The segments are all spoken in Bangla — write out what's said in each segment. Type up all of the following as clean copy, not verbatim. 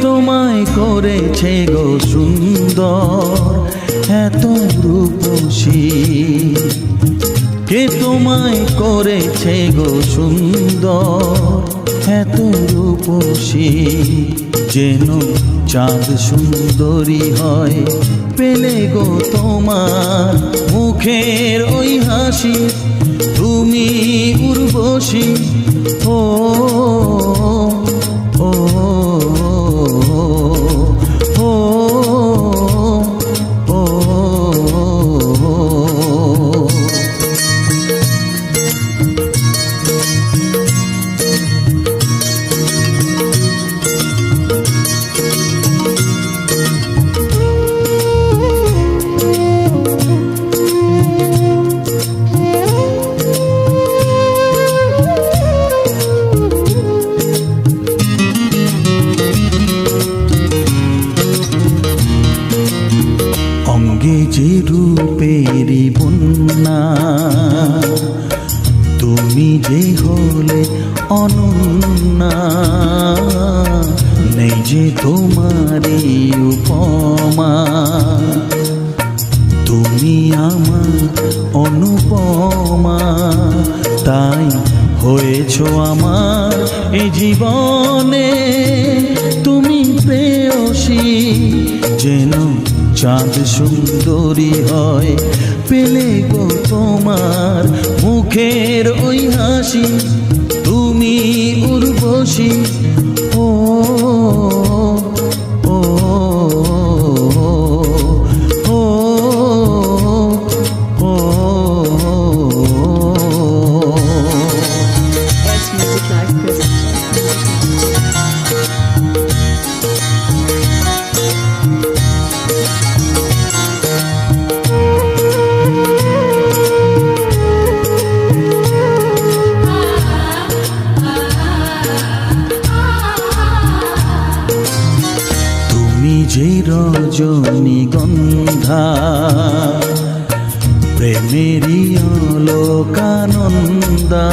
তোমায় করেছে গো সুন্দর এত রূপসী? কে তোমায় করেছে গো সুন্দর এত রূপসী? যেন চাঁদ সুন্দরী হয় পেলে গো তোমার মুখের ওই হাসি, তুমি উর্বশী। ও ও ও ও অঙ্গে যে রূপেরই বন্যা, তুমি যে হলে অনন্যা, নেই যে তোমারই উপমা। তুমি আমার অনুপমা, তাই হয়েছ আমার এ জীবনে তুমি প্রেয়সী। যেন চাঁদ সুন্দরী হয় পেলে গো তোমার মুখের ওই হাসি, তুমি উর্বশী। ও ও ও ও S Music Live presents. তুমি যে রজনীগন্ধা, প্রেমেরই অলোকানন্দা,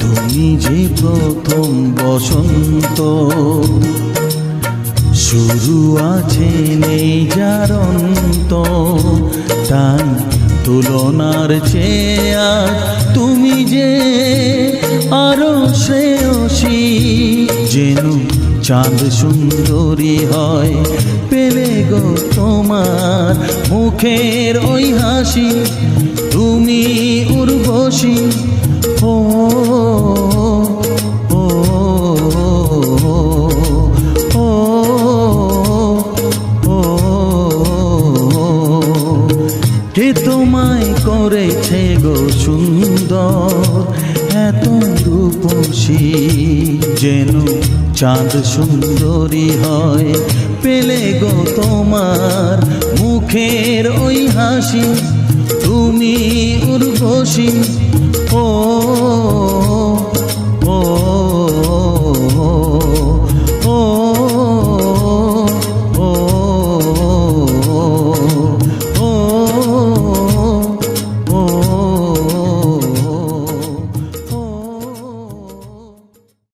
তুমি যে প্রথম বসন্ত, শুরু আছে নেই যার অন্ত। তাই তুলনার চেয়ে আজ তুমি যে আরো শ্রেয়সী। যেন চাঁদ সুন্দরী হয় পেলে গো তোমার মুখের ওই হাসি, তুমি উর্বশী। ও ও ও ও কে তোমায় করেছে গো সুন্দর এত রূপসী? যেন চাঁদ সুন্দরী হয় পেলে গো তোমার মুখের ওই হাসি, তুমি উর্বশী। ও